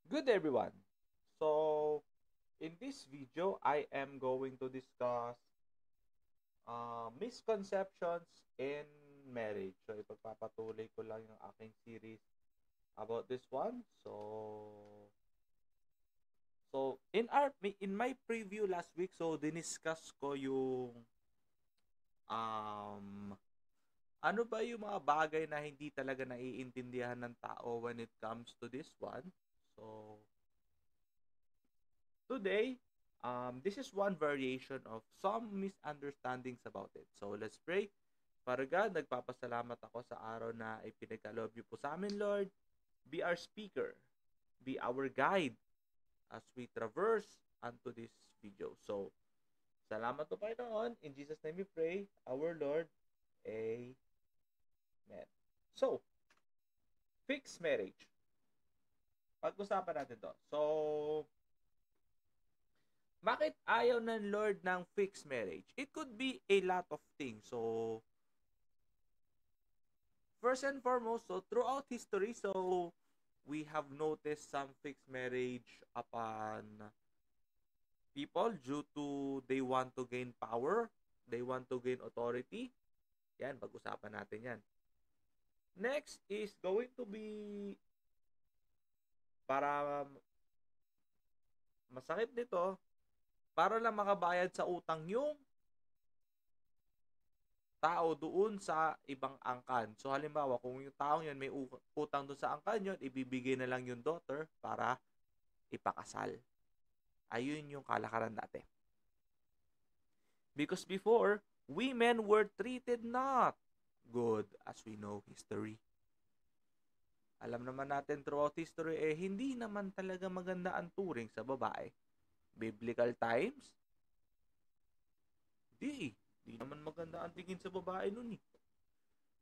Good everyone. So in this video, I am going to discuss misconceptions in marriage. So ipagpapatuloy ko lang yung aking series about this one. So in my preview last week, so diniscuss ko yung um ano ba yung mga bagay na hindi talaga naiintindihan ng tao when it comes to this one. So today, this is one variation of some misunderstandings about it. So let's pray. Para God, nagpapasalamat ako sa araw na ipinagkaloob niyo po sa amin, Lord. Be our speaker. Be our guide as we traverse unto this video. So, salamat po, Panginoon. In Jesus' name we pray, our Lord. Amen. So, fixed marriage. Pag-usapan natin to. So, bakit ayaw ng Lord ng fixed marriage? It could be a lot of things. So, first and foremost, so throughout history, so we have noticed some fixed marriage upon people due to they want to gain power, they want to gain authority. Yan, pag-usapan natin yan. Next is going to be para masakit nito, para lang makabayad sa utang yung tao doon sa ibang angkan. So halimbawa, kung yung taong yun may utang doon sa angkan yun, ibibigay na lang yung daughter para ipakasal. Ayun yung kalakaran dati. Because before, women were treated not good as we know history. Alam naman natin throughout history, hindi naman talaga maganda ang turing sa babae. Biblical times, di naman maganda ang tingin sa babae nun eh.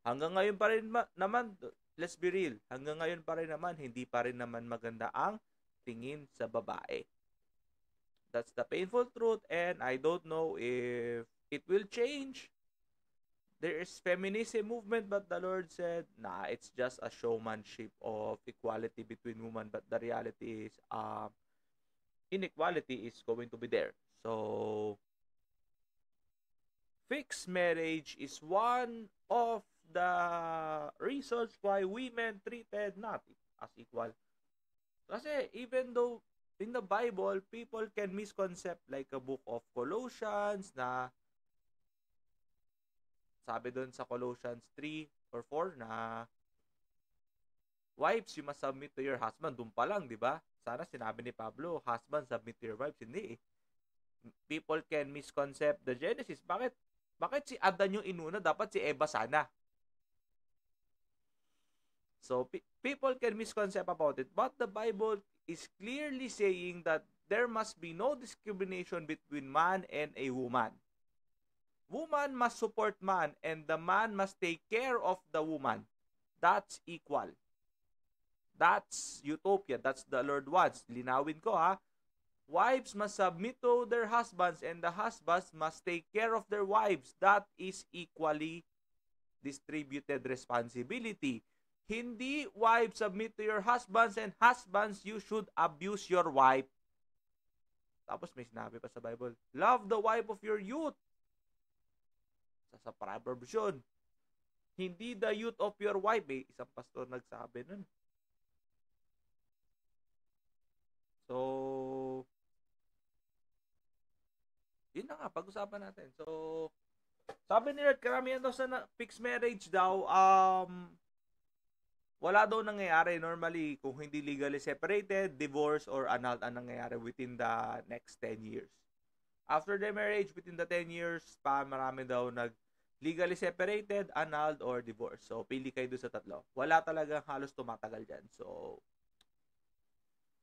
Hanggang ngayon pa rin naman, let's be real, hanggang ngayon pa rin naman, hindi pa rin naman maganda ang tingin sa babae. That's the painful truth, and I don't know if it will change. There is feminism movement, but the Lord said, nah, it's just a showmanship of equality between women, but the reality is inequality is going to be there. So fixed marriage is one of the reasons why women treated not as equal. Kasi even though in the Bible, people can misconcept like a book of Colossians na sabi doon sa Colossians 3 or 4 na wives, you must submit to your husband. Doon pa lang, di ba? Sana sinabi ni Pablo, husband, submit to your wives. Hindi eh. People can misconcept the Genesis. Bakit si Adan yung inuna? Dapat si Eva sana. So, people can misconcept about it. But the Bible is clearly saying that there must be no discrimination between man and a woman. Woman must support man and the man must take care of the woman. That's equal. That's utopia. That's the Lord wants. Linawin ko ha. Wives must submit to their husbands and the husbands must take care of their wives. That is equally distributed responsibility. Hindi wives submit to your husbands and husbands you should abuse your wife. Tapos may sinabi pa sa Bible, love the wife of your youth. Sa Proverbs yun. Hindi the youth of your wife. Isang pastor nagsabi nun. So, yun na nga, pag-usapan natin. So, sabi nila, karamihan daw sa fixed marriage daw, wala daw nangyayari normally kung hindi legally separated, divorce, or annulled ang nangyayari within the next 10 years. After the marriage, within the 10 years, marami daw legally separated, annulled, or divorce. So, pili kayo doon sa tatlo. Wala talagang halos tumatagal dyan. So,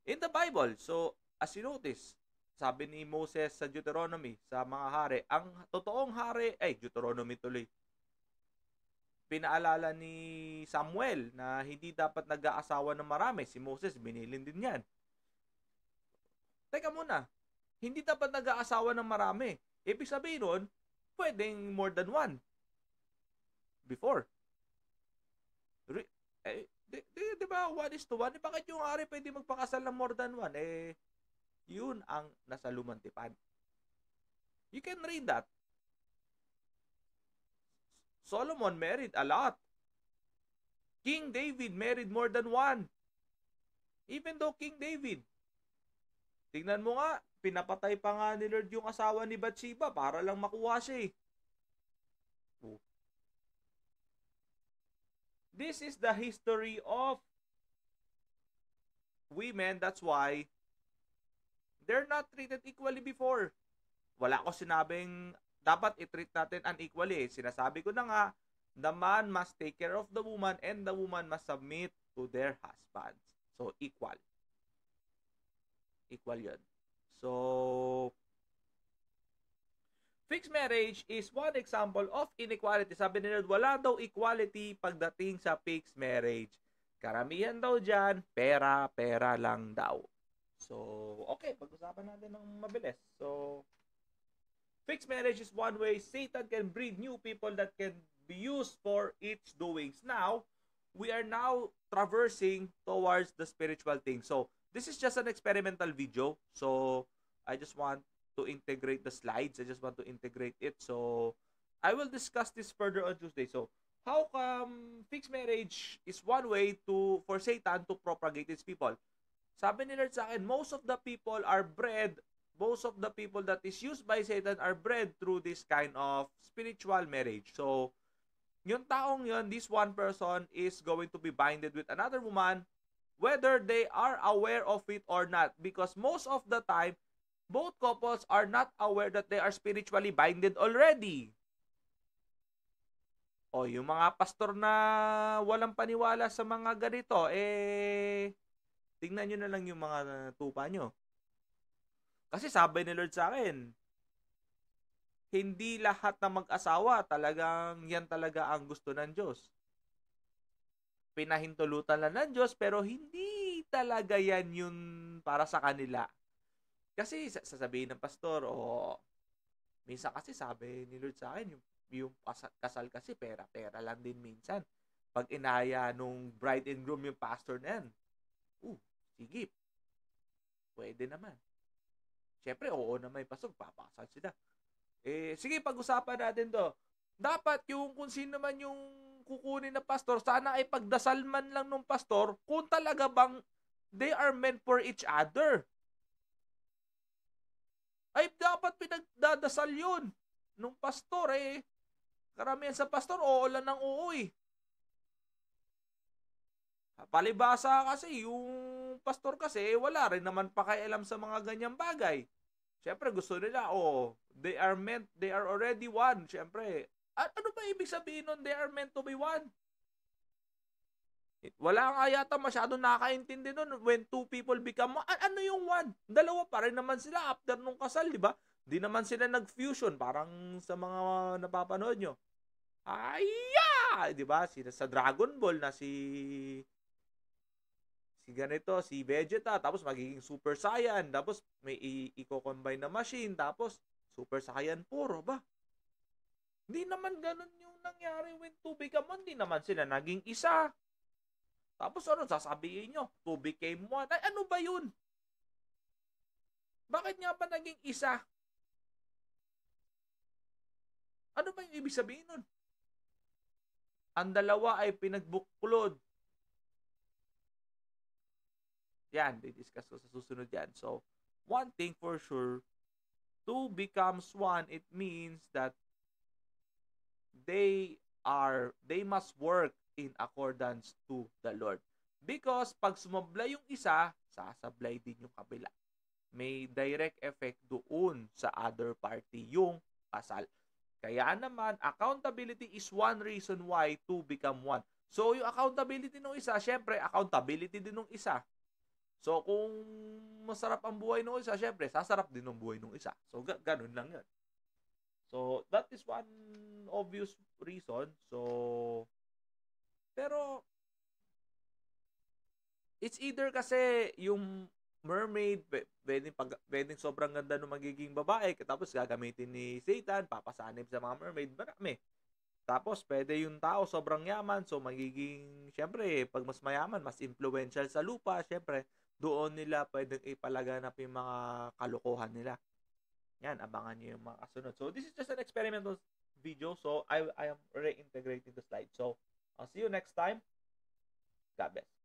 in the Bible, so, as you notice, sabi ni Moses sa Deuteronomy, sa mga hari, ang totoong hari, Deuteronomy tuloy, pinaalala ni Samuel na hindi dapat nag-aasawa ng marami. Si Moses, binilin din yan. Teka muna, hindi dapat nag-aasawa ng marami. Ibig sabihin nun, pwedeng more than one. Before. Di ba, 1:1? Bakit yung ari pwede magpakasal ng more than one? Yun ang nasa lumang tipan. You can read that. Solomon married a lot. King David married more than one. Even though King David, tingnan mo nga, pinapatay pa nga ni Lord yung asawa ni Bathsheba para lang makuha siya eh. This is the history of women. That's why they're not treated equally before. Wala ko sinabing dapat i-treat natin unequally. Sinasabi ko na nga, the man must take care of the woman and the woman must submit to their husbands. So, equal. Equal yun. So, fixed marriage is one example of inequality. Sabi nila, wala daw equality pagdating sa fixed marriage. Karamihan daw dyan, pera lang daw. So, okay, pag-usapan natin ng mabilis. So, fixed marriage is one way Satan can breed new people that can be used for its doings. Now, we are now traversing towards the spiritual thing. So, this is just an experimental video. So, I just want to integrate the slides. I just want to integrate it. So, I will discuss this further on Tuesday. So, how come fixed marriage is one way for Satan to propagate his people? Sabi ni Lord sa akin, most of the people that is used by Satan are bred through this kind of spiritual marriage. So, yung taong yun, this one person is going to be binded with another woman whether they are aware of it or not. Because most of the time, both couples are not aware that they are spiritually binded already. O, yung mga pastor na walang paniwala sa mga ganito, tingnan nyo na lang yung mga tupa nyo. Kasi sabi ni Lord sa akin, hindi lahat ng mag-asawa talagang yan talaga ang gusto ng Diyos. Pinahintulutan lang ng Diyos pero hindi talaga yan yun para sa kanila. Kasi sasabihin ng pastor, minsan kasi sabi ni Lord sa akin, yung kasal kasi pera lang din minsan. Pag inaya nung bride and groom yung pastor na yan, sige, pwede naman. Siyempre, oo naman yung pastor, papakasal sila. Sige, pag-usapan natin to. Dapat yung kung sino man yung kukunin na pastor, sana ay pagdasal man lang ng pastor kung talaga bang they are meant for each other. Ay, dapat pinagdadasal yun nung pastor karamihan sa pastor, oo lang ng oo Palibasa kasi, yung pastor kasi, wala rin naman pakialam sa mga ganyang bagay. Siyempre, gusto nila, they are already one. Siyempre, ano ba ibig sabihin nun, they are meant to be one? Wala nga yata masyadong nakakaintindi nun when two people become one. Ano yung one? Dalawa pa rin naman sila after nung kasal, di ba? Di naman sila nag-fusion, parang sa mga napapanood nyo. Di ba? Sa Dragon Ball na si ganito, si Vegeta, tapos magiging Super Saiyan, tapos may i-combine na machine, tapos Super Saiyan 4, ba? Hindi naman ganun yung nangyari when 2 become 1, hindi naman sila naging isa. Tapos ano, sasabihin nyo, 2 became 1. Ay, ano ba yun? Bakit nga ba naging isa? Ano ba yung ibig sabihin nun? Ang dalawa ay pinagbuklod. Yan, discuss ko sa susunod yan. So, one thing for sure, 2 becomes 1, it means that they must work in accordance to the Lord. Because pag sumablay yung isa, sasablay din yung kabila. May direct effect doon sa other party, yung kasal. Kaya naman, accountability is one reason why 2 become 1. So, yung accountability ng isa, syempre, accountability din ng isa. So, kung masarap ang buhay ng isa, syempre, sasarap din ang buhay ng isa. So, ganun lang yan. So, that is one obvious reason. So, pero, it's either kasi yung mermaid, pwedeng sobrang ganda ng magiging babae, tapos gagamitin ni Satan, papasanib sa mga mermaid, marami. Tapos, pwede yung tao sobrang yaman, so magiging, syempre, pag mas mayaman, mas influential sa lupa, syempre, doon nila pwedeng ipalaganap yung mga kalokohan nila. Yan, abangan nyo yung mga kasunod. So, this is just an experimental video, so I am reintegrating the slide. So, I'll see you next time. God bless.